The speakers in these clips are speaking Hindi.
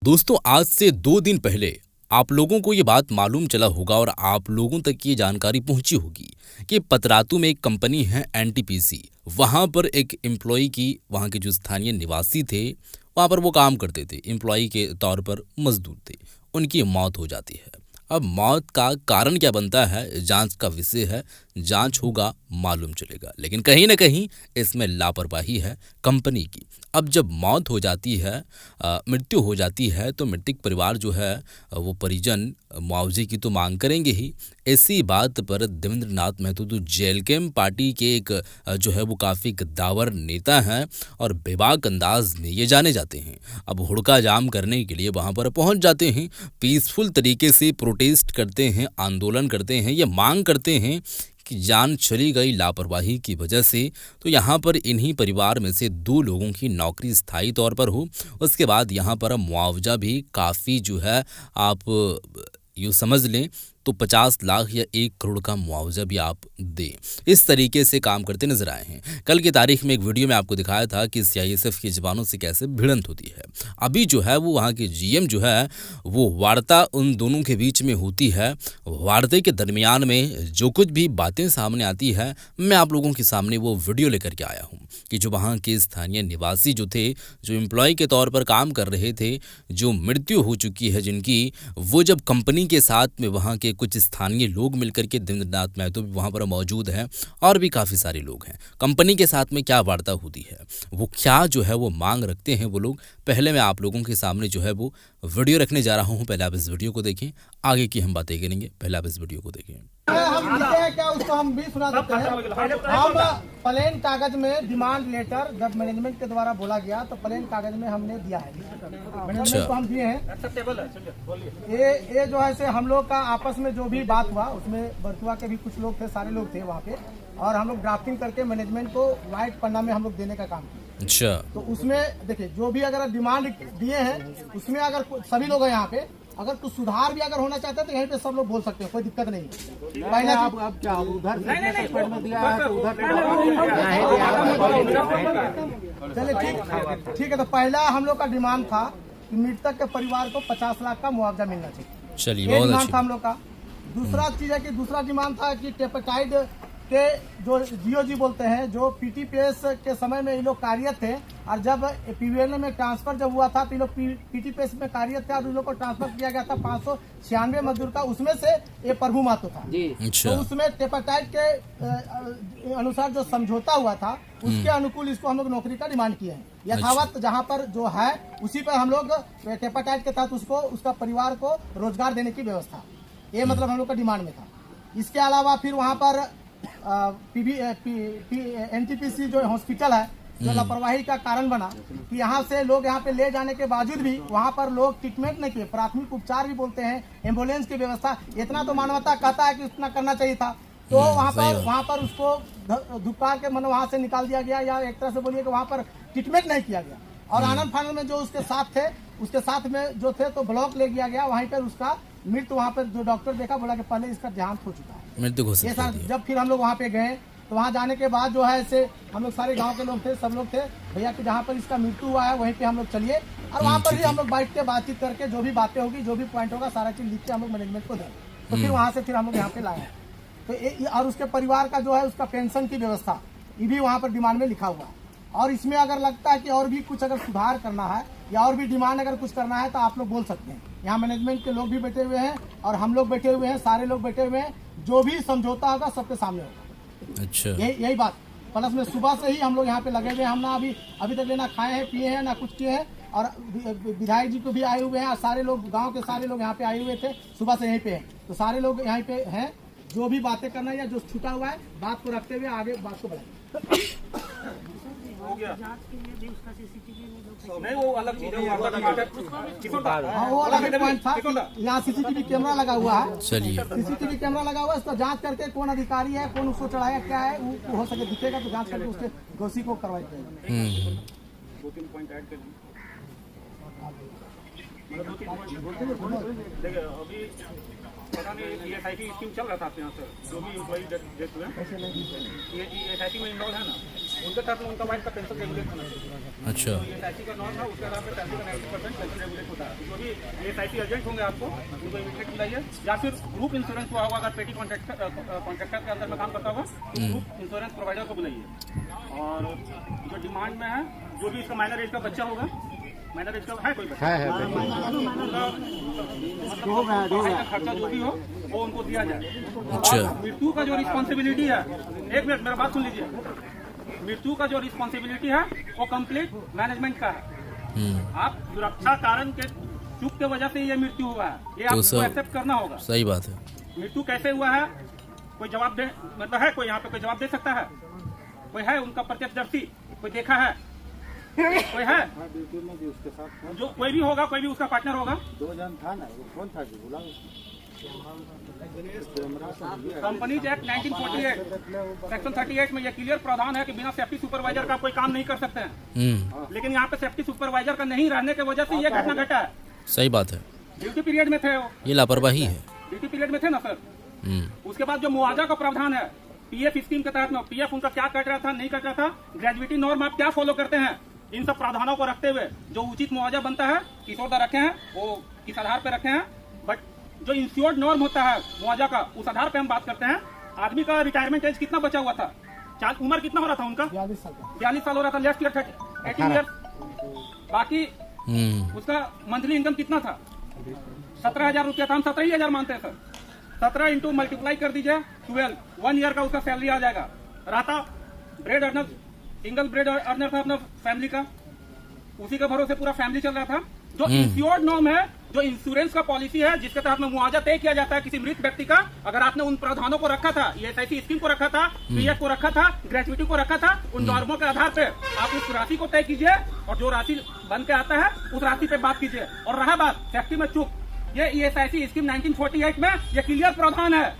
दोस्तों आज से 2 दिन पहले आप लोगों को ये बात मालूम चला होगा और आप लोगों तक ये जानकारी पहुंची होगी कि पतरातू में एक कंपनी है एनटीपीसी। वहां पर एक एम्प्लॉय की, वहां के जो स्थानीय निवासी थे वहां पर वो काम करते थे, एम्प्लॉय के तौर पर मजदूर थे, उनकी मौत हो जाती है। अब मौत का कारण क्या बनता है जांच का विषय है, जांच होगा मालूम चलेगा, लेकिन कहीं ना कहीं इसमें लापरवाही है कंपनी की। अब जब मौत हो जाती है, मृत्यु हो जाती है, तो मृतक परिवार जो है वो परिजन मुआवजे की तो मांग करेंगे ही। इसी बात पर देवेंद्र नाथ महतो तो जेलकेम पार्टी के एक जो है वो काफ़ी गद्दावर नेता हैं और बेबाक अंदाज में ये जाने जाते हैं। अब हुड़का जाम करने के लिए वहाँ पर पहुँच जाते हैं, पीसफुल तरीके से प्रोटेस्ट करते हैं, आंदोलन करते हैं, ये मांग करते हैं कि जान चली गई लापरवाही की वजह से। तो यहाँ पर इन्हीं परिवार में से 2 लोगों की नौकरी स्थायी तौर पर हो, उसके बाद यहाँ पर मुआवजा भी काफ़ी जो है आप यूँ समझ लें तो 50 लाख या 1 करोड़ का मुआवजा भी आप दें। इस तरीके से काम करते नजर आए हैं। कल की तारीख में एक वीडियो में आपको दिखाया था कि सीआईएसएफ के जवानों से कैसे भिड़ंत होती है। अभी जो है वो वहाँ के जीएम जो है वो वार्ता उन दोनों के बीच में होती है। वार्ता के दरमियान में जो कुछ भी बातें सामने आती है, मैं आप लोगों के सामने वो वीडियो लेकर के आया हूँ कि जो वहाँ के स्थानीय निवासी जो थे, जो एम्प्लॉय के तौर पर काम कर रहे थे, जो मृत्यु हो चुकी है जिनकी, वो जब कंपनी के साथ में वहाँ के कुछ स्थानीय लोग मिलकर के, देवेंद्र नाथ महतो भी वहाँ पर मौजूद हैं और भी काफ़ी सारे लोग हैं, कंपनी के साथ में क्या वार्ता होती है, वो क्या जो है वो मांग रखते हैं वो लोग, पहले मैं आप लोगों के सामने जो है वो वीडियो रखने जा रहा हूँ। पहले आप इस वीडियो को देखें, आगे की हम बातें करेंगे। पहले आप इस वीडियो को देखें। हम लिखते हैं क्या उसको हम भी सुना देते हैं। हम प्लेन कागज में डिमांड लेटर जब मैनेजमेंट के द्वारा बोला गया तो प्लेन कागज में हमने दिया है, मैनेजमेंट को हम दिए हैं। ये जो है से हम लोग का आपस में जो भी बात हुआ उसमें बरसुआ के भी कुछ लोग थे, सारे लोग थे वहाँ पे, और हम लोग ड्राफ्टिंग करके मैनेजमेंट को व्हाइट पन्ना में हम लोग देने का काम किया। अच्छा, तो उसमें देखिए जो भी अगर डिमांड दिए हैं उसमें अगर सभी लोग हैं यहाँ पे, अगर कुछ सुधार भी अगर होना चाहते हैं तो यहीं पे सब लोग बोल सकते हैं, कोई दिक्कत नहीं है। पहले अब क्या उधर दिया है तो उधर चलिए ठीक है। तो पहला हम लोग का डिमांड था कि मृतक के परिवार को 50 लाख का मुआवजा मिलना चाहिए। चलिए, बहुत डिमांड था हम लोग का। दूसरा चीज है कि दूसरा डिमांड था कि टेपेटाइड के जो जीओजी बोलते हैं, जो पीटीपीएस के समय में ये लोग कार्यरत थे और जब पीवीएनएल में ट्रांसफर जब हुआ था तो ये लोग पीटीपीएस में कार्यरत थे और उन लोग को ट्रांसफर किया गया था 596 मजदूर का, उसमें से ये प्रभु महतो था। अच्छा। तो उसमें टेपेटाइड के अनुसार जो समझौता हुआ था उसके अनुकूल इसको हम लोग नौकरी का डिमांड किए हैं। यथावत जहाँ पर जो है उसी पर हम लोग टेपेटाइड के तहत उसको उसका परिवार को रोजगार देने की व्यवस्था, ये मतलब हम लोग का डिमांड में था। इसके अलावा फिर वहाँ पर एनटीपीसी जो हॉस्पिटल है जो लापरवाही का कारण बना कि यहाँ से लोग यहाँ पे ले जाने के बावजूद भी वहाँ पर लोग ट्रीटमेंट नहीं किए, प्राथमिक उपचार भी बोलते हैं, एम्बुलेंस की व्यवस्था, इतना तो मानवता कहता है कि उतना करना चाहिए था। तो वहाँ पर उसको धुक्कार के वहाँ से निकाल दिया गया, या एक तरह से बोलिए कि वहाँ पर ट्रीटमेंट नहीं किया गया। और आनंद फानंद में जो उसके साथ थे, उसके साथ में जो थे तो ब्लॉक ले गया गया, वहीं पर उसका मृत्यु, वहाँ पर जो डॉक्टर देखा बोला कि पहले इसका देहांत हो चुका है, मृत्यु घोषित कर दिया। जब फिर हम लोग वहाँ पे गए तो वहाँ जाने के बाद जो है ऐसे हम लोग सारे गांव के लोग थे, सब लोग थे, भैया कि जहाँ पर इसका मृत्यु हुआ है वहीं पे हम लोग चलिए, और वहाँ पर ही हम लोग बैठ के बातचीत करके जो भी बातें होगी, जो भी पॉइंट होगा, सारा चीज लिख के हम लोग मैनेजमेंट को दें। तो फिर वहाँ से फिर हम लोग यहाँ पे लाए। तो और उसके परिवार का जो है उसका पेंशन की व्यवस्था ये भी वहाँ पर डिमांड में लिखा हुआ है। और इसमें अगर लगता है कि और भी कुछ अगर सुधार करना है या और भी डिमांड अगर कुछ करना है तो आप लोग बोल सकते हैं। यहाँ मैनेजमेंट के लोग भी बैठे हुए हैं और हम लोग बैठे हुए हैं, सारे लोग बैठे हुए हैं, जो भी समझौता होगा सबके सामने होगा। अच्छा, यही बात। प्लस में सुबह से ही हम लोग यहाँ पे लगे हुए हैं, हम ना अभी तक ना खाए हैं, पिए हैं, ना कुछ किए हैं, और विधायक जी को भी आए हुए हैं, और सारे लोग गाँव के सारे लोग यहाँ पे आए हुए थे, सुबह से यहीं पे हैं। तो सारे लोग यहाँ पे हैं, जो भी बातें करना है या जो छूटा हुआ है बात को रखते हुए आगे बात को बढ़ाएं। नहीं वो अलग चीज है, वो अलग पॉइंट था। यहाँ सीसीटीवी कैमरा लगा हुआ है, चलिए सीसीटीवी कैमरा लगा हुआ है, इसको जांच करके कौन अधिकारी है, कौन उसको चढ़ाया, क्या है, वो हो सके दिखेगा तो जांच करके उसके दोषी को करवाई जाएगी। 2-3 पॉइंट ऐड कर देखिए अभी पता नहीं ESIC स्कीम चल रहा था आपके यहाँ से, जो भी एम्प्लॉई डेथ हुए हैं, ESIC में इन्वॉल्व है ना, उनके तहत में उनका वाइफ का पेंशन रेगुलेट होना चाहिए। अच्छा। तो ESIC का नॉर्म है, उसके आधार पर 30 का 90% पेंशन रेगुलेट होता है। जो भी ESIC एजेंट होंगे आपको उनको इमीडिएट बुलाइए, या फिर ग्रुप इंश्योरेंस हुआ होगा, अगर पेटी कॉन्ट्रैक्टर के अंदर में काम करता होगा तो ग्रुप इंश्योरेंस प्रोवाइडर को बुलाइए। और जो डिमांड में है, जो भी इसका माइनर एज का बच्चा होगा, माइनर एज का है कोई बच्चा, मतलब खर्चा जो भी हो वो उनको दिया जाए। अच्छा। मृत्यु का जो रिस्पॉन्सिबिलिटी है, एक मिनट मेरा बात सुन लीजिए, मृत्यु का जो रिस्पॉन्सिबिलिटी है वो कंप्लीट मैनेजमेंट का है। आप सुरक्षा कारण के चूक के वजह से ये मृत्यु हुआ है, ये आपको सब- एक्सेप्ट करना होगा। सही बात है। मृत्यु कैसे हुआ है, कोई जवाब दे, मतलब है कोई यहाँ पे कोई जवाब दे सकता है? कोई है उनका प्रत्यक्षदर्शी, कोई देखा है, कोई है? जो कोई भी होगा, कोई भी उसका पार्टनर होगा। 2 जन था ना, वो कौन था जो बोला? कंपनीज एक्ट 1948 सेक्शन 38 में ये क्लियर प्रावधान है कि बिना सेफ्टी सुपरवाइजर का कोई काम नहीं कर सकते हैं। लेकिन यहाँ पे सेफ्टी सुपरवाइजर का नहीं रहने की वजह से ये घटना घटा है। सही बात है। ड्यूटी पीरियड में थे वो, ये लापरवाही है। ड्यूटी पीरियड में थे ना सर। उसके बाद जो मुआवजा का प्रावधान है पीएफ स्कीम के तहत में, पीएफ उनका क्या कट रहा था, नहीं कट रहा था, ग्रेजुएटी नॉर्म आप क्या फॉलो करते हैं, इन सब प्रावधानों को रखते हुए जो उचित मुआवजा बनता है किशोरदा रखे हैं, वो किस आधार पर रखे हैं। बट जो इंश्योर्ड नॉर्म होता है मुआवजा का, उस आधार पर हम बात करते हैं। आदमी का रिटायरमेंट एज कितना बचा हुआ था, उम्र कितना हो रहा था उनका? 42 साल हो रहा था, लास्ट ईयर 18 ईयर। बाकी उसका मंथली इनकम कितना था? 17,000 रुपया था। हम 17,000 मानते हैं सर। 17 इंटू मल्टीप्लाई कर दीजिए 12, 1 ईयर का उसका सैलरी आ जाएगा। रहता bread earner, single bread earner था अपना फैमिली का, उसी के भरोसे पूरा फैमिली चल रहा था। जो इंश्योर्ड नॉर्म है, जो इंश्योरेंस का पॉलिसी है, जिसके तहत में मुआवजा तय किया जाता है किसी मृत व्यक्ति का, अगर आपने उन प्रावधानों को रखा था, ESIC स्कीम को रखा था, पीएफ को रखा था, ग्रेजुएटी को रखा था, उन नॉर्मों के आधार पे आप उस राशि को तय कीजिए और जो राशि बन के आता है उस राशि पे बात कीजिए। और रहा बात सेफ्टी में चूक, ये ESIC स्कीम 1948 में ये क्लियर प्रावधान है,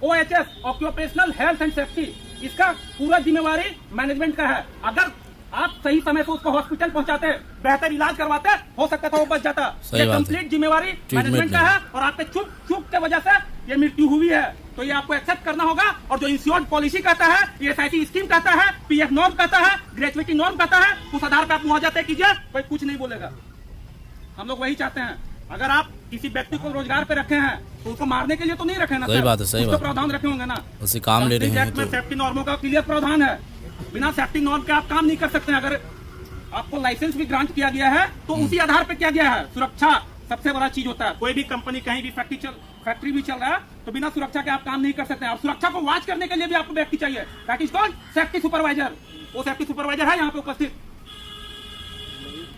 OHS occupational health and safety, इसका पूरा जिम्मेवारी मैनेजमेंट का है। अगर आप सही समय से उसको हॉस्पिटल पहुंचाते, बेहतर इलाज करवाते, हो सकता था वो बच जाता। ये कंप्लीट जिम्मेवारी मैनेजमेंट का है और आपके चूक के वजह से ये मृत्यु हुई है, तो ये आपको एक्सेप्ट करना होगा। और जो इंश्योर्ड पॉलिसी कहता है, ESIC स्कीम कहता है, पीएफ नॉर्म कहता है, ग्रेजुएटी नॉर्म कहता है, उस आधार पर आप मुआवजा तय कीजिए, कोई कुछ नहीं बोलेगा। हम लोग वही चाहते हैं। अगर आप किसी व्यक्ति को रोजगार पे रखे हैं तो उसको मारने के लिए तो नहीं रखे ना। सही बात है, सही बात है। प्रावधान रखे होंगे ना, उसे काम ले रहे हैं तो सेफ्टी नॉर्मों का क्लियर प्रावधान है। बिना सेफ्टी नॉर्म के आप काम नहीं कर सकते। अगर आपको लाइसेंस भी ग्रांट किया गया है तो उसी आधार पर किया गया है। सुरक्षा सबसे बड़ा चीज होता है। कोई भी कंपनी कहीं भी फैक्ट्री भी चल रहा है तो बिना सुरक्षा के आप काम नहीं कर सकते। और सुरक्षा को वॉच करने के लिए भी आपको व्यक्ति चाहिए, that is called safety supervisor. वो सेफ्टी सुपरवाइजर है यहाँ पे उपस्थित।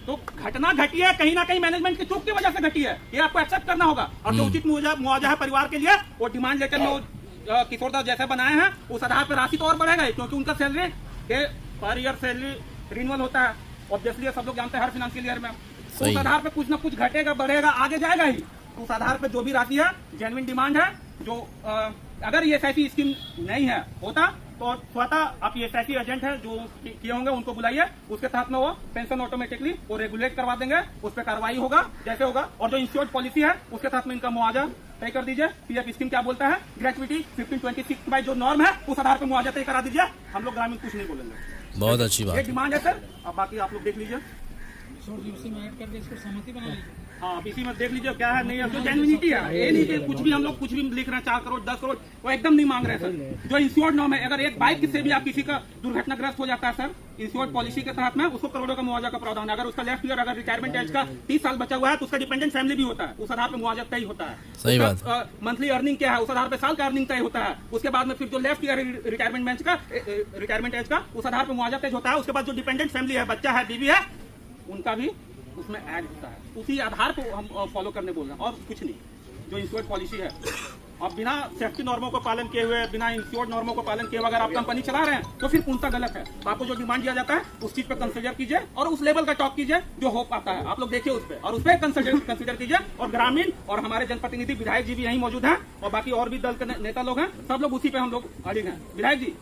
तो घटना घटी है कहीं ना कहीं मैनेजमेंट की चूक की वजह से घटी है, ये आपको एक्सेप्ट करना होगा। और जो उचित मुआवजा है परिवार के लिए, वो डिमांड लेटर में किशोरदा जैसे बनाए हैं उस आधार पर राशि तो और बढ़ेगा, क्योंकि उनका salary per year salary renewal होता है ऑब्वियसली, सब लोग जानते हैं हर फाइनेंशियल ईयर में। तो उस आधार पर कुछ ना कुछ घटेगा, बढ़ेगा, आगे जाएगा ही। उस आधार पर जो भी राशि है जेन्युइन डिमांड है। जो अगर ESIC स्कीम नहीं है होता तो स्वतः आप ESIC एजेंट है जो किए होंगे उनको बुलाइए, उसके तहत में वो पेंशन ऑटोमेटिकली वो रेगुलेट करवा देंगे, उस पर कार्रवाई होगा जैसे होगा। और जो इंश्योर्ड पॉलिसी है उसके तहत में इनका मुआवजा तय कर दीजिए। पीएफ स्कीम क्या बोलता है, ग्रेजुएटी 1526 बाई जो नॉर्म है उस आधार पर मुआवजा तय करा दीजिए। हम लोग ग्रामीण कुछ नहीं बोलेंगे। बहुत अच्छी बात ये है। डिमांड है सर। अब बाकी आप लोग देख लीजिए। उसी में ऐड करके इसको सहमति बना लीजिए। हाँ, अब इसी में देख लीजिए क्या है नहीं है। जो जेन्युइनिटी है, ये नहीं कि कुछ भी हम लोग कुछ भी लिख रहे हैं 4 करोड़ 10 करोड़, वो एकदम नहीं मांग रहे सर। जो इंश्योर्ड नॉर्म है, अगर एक बाइक से भी आप किसी का दुर्घटनाग्रस्त हो जाता है सर, इंश्योर्ड पॉलिसी के तहत में उसको करोड़ों का मुआवजा का प्रावधान है। अगर उसका लेफ्ट ईयर अगर रिटायरमेंट एज का 30 साल बचा हुआ है तो उसका डिपेंडेंट फैमिली भी होता है, उस आधार पर मुआवजा तय होता है। सही बात। मंथली अर्निंग क्या है उस आधार पर साल का अर्निंग तय होता है। उसके बाद में फिर जो लेफ्ट ईयर रिटायरमेंट एज का उस आधार पर मुआवजा तय होता है। उसके बाद जो डिपेंडेंट फैमिली है, बच्चा है, बीवी है, उनका भी उसमें ऐड होता है। उसी आधार को हम फॉलो करने बोल रहे हैं और कुछ नहीं। जो इंश्योर्ड पॉलिसी है, अब बिना सेफ्टी नॉर्मों को पालन किए हुए, बिना इंश्योर्ड नॉर्मों को पालन किए हुए अगर आप कंपनी चला रहे हैं तो फिर पूर्णतः गलत है। तो आपको जो डिमांड दिया जाता है उस चीज पर कंसिडर कीजिए और उस लेवल का टॉक कीजिए जो हो पाता है। आप लोग देखिए उस पर और उस पर कंसिडर कीजिए। और ग्रामीण और हमारे जनप्रतिनिधि विधायक जी भी यहीं मौजूद हैं और बाकी और भी दल के नेता लोग हैं, सब लोग उसी पे हम लोग अड़िग हैं। विधायक जी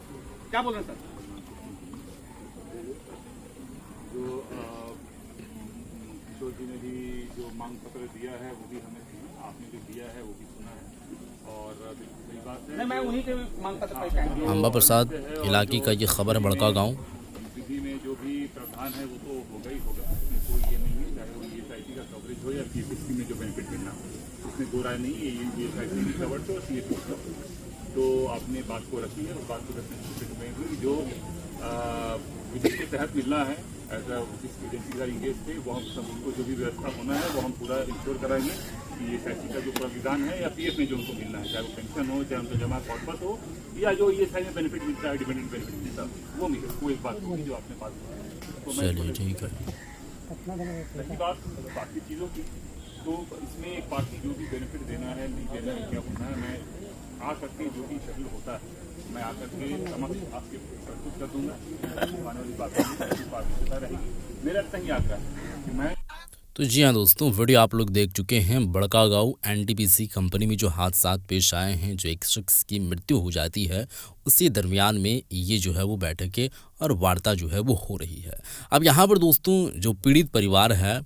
क्या बोल रहे हैं सर? किशोर जी ने भी जो मांग पत्र दिया है वो भी हमें सुना, आपने जो दिया है वो भी सुना है और बिल्कुल सही बात है। नहीं, मैं उन्हीं के मांग पत्र पर अंबा प्रसाद इलाके का ये खबर है, बड़का गांव। विधि में जो भी प्रावधान है वो तो होगा ही होगा, उसमें कोई ये नहीं है, चाहे वो ESIC का कवरेज हो या PF में जो बेनिफिट मिलना हो, उसमें दो राय नहीं है। ये ESIC भी कवर्ड हो और CF का, तो आपने बात को रखी है और बात को रखने में हुई जो विधि के तहत मिलना है एज जिस एजेंसी का इंगेज थे वो हम सब उनको जो भी व्यवस्था होना है वो हम पूरा इंश्योर कराएंगे कि ESIC का जो प्रावधान है या PF में जो उनको मिलना है, चाहे वो पेंशन हो, चाहे उनका जमा कॉर्पस हो या जो ESI में बेनिफिट मिलता है, डिपेंडेंट बेनिफिट मिलता है, वो मिले। वो एक बात होगी जो आपने बात की। तो चलिए ठीक है। रही बात बाकी चीज़ों की, तो इसमें एक पार्टी जो भी बेनिफिट देना है, नहीं देना है, क्या होना है, मैं आ करके जो भी शेड्यूल होता है मैं आकर के समक्ष आपके प्रस्तुत कर दूंगा। आने वाली बातें पार्टी पता रहेगी। मेरा इतना ही आग्रह है कि मैं तो जी हाँ दोस्तों, वीडियो आप लोग देख चुके हैं। बड़कागांव NTPC कंपनी में जो हादसा पेश आए हैं, जो एक शख्स की मृत्यु हो जाती है, उसी दरमियान में ये जो है वो बैठकें और वार्ता जो है वो हो रही है। अब यहाँ पर दोस्तों जो पीड़ित परिवार है,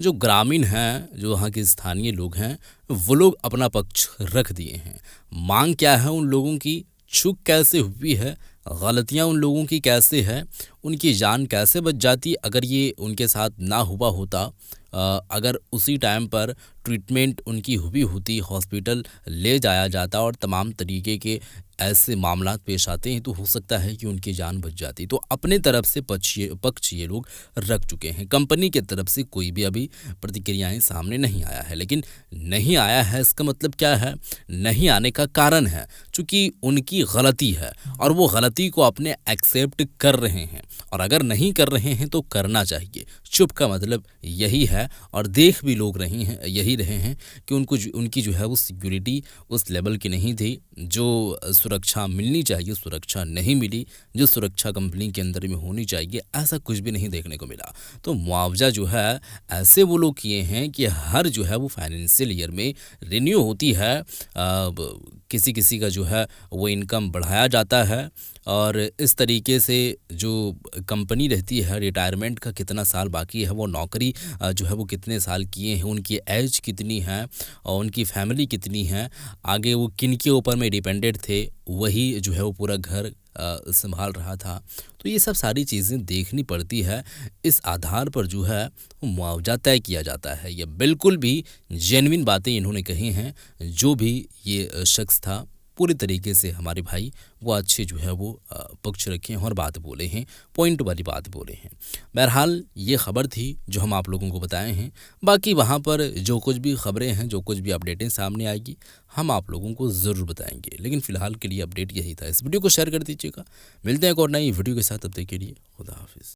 जो ग्रामीण हैं, जो वहाँ के स्थानीय लोग हैं, वो लोग अपना पक्ष रख दिए हैं। मांग क्या है उन लोगों की, चूक कैसे हुई है, गलतियां उन लोगों की कैसे है, उनकी जान कैसे बच जाती अगर ये उनके साथ ना हुआ होता, अगर उसी टाइम पर ट्रीटमेंट उनकी हुई होती, हॉस्पिटल ले जाया जाता और तमाम तरीके के ऐसे मामला पेश आते हैं तो हो सकता है कि उनकी जान बच जाती। तो अपने तरफ से पक्ष ये लोग रख चुके हैं। कंपनी की तरफ से कोई भी अभी प्रतिक्रियाएं सामने नहीं आया है, लेकिन नहीं आया है इसका मतलब क्या है, नहीं आने का कारण है चूँकि उनकी गलती है और वो गलती को अपने एक्सेप्ट कर रहे हैं, और अगर नहीं कर रहे हैं तो करना चाहिए। चुप का मतलब यही है, और देख भी लोग यही रहे हैं कि उनकी जो है वो सिक्योरिटी उस लेवल की नहीं थी, जो सुरक्षा मिलनी चाहिए सुरक्षा नहीं मिली, जो सुरक्षा कंपनी के अंदर में होनी चाहिए ऐसा कुछ भी नहीं देखने को मिला। तो मुआवजा जो है ऐसे वो लोग किए हैं कि हर जो है वो फाइनेंशियल ईयर में रिन्यू होती है, किसी किसी का जो है वो इनकम बढ़ाया जाता है, और इस तरीके से जो कंपनी रहती है, रिटायरमेंट का कितना साल बाकी है, वो नौकरी जो है वो कितने साल किए हैं, उनकी एज कितनी है और उनकी फैमिली कितनी है, आगे वो किन के ऊपर में डिपेंडेंट थे, वही जो है वो पूरा घर संभाल रहा था। तो ये सब सारी चीज़ें देखनी पड़ती है, इस आधार पर जो है मुआवजा तय किया जाता है। ये बिल्कुल भी जेन्युइन बातें इन्होंने कही हैं। जो भी ये शख्स था पूरी तरीके से हमारे भाई वो अच्छे जो है वो पक्ष रखे हैं और बात बोले हैं, पॉइंट वाली बात बोले हैं। बहरहाल ये खबर थी जो हम आप लोगों को बताए हैं। बाकी वहाँ पर जो कुछ भी खबरें हैं, जो कुछ भी अपडेटें सामने आएगी हम आप लोगों को ज़रूर बताएंगे, लेकिन फ़िलहाल के लिए अपडेट यही था। इस वीडियो को शेयर कर दीजिएगा। मिलते हैं एक और नई वीडियो के साथ, तब तक के लिए खुदा हाफिज़।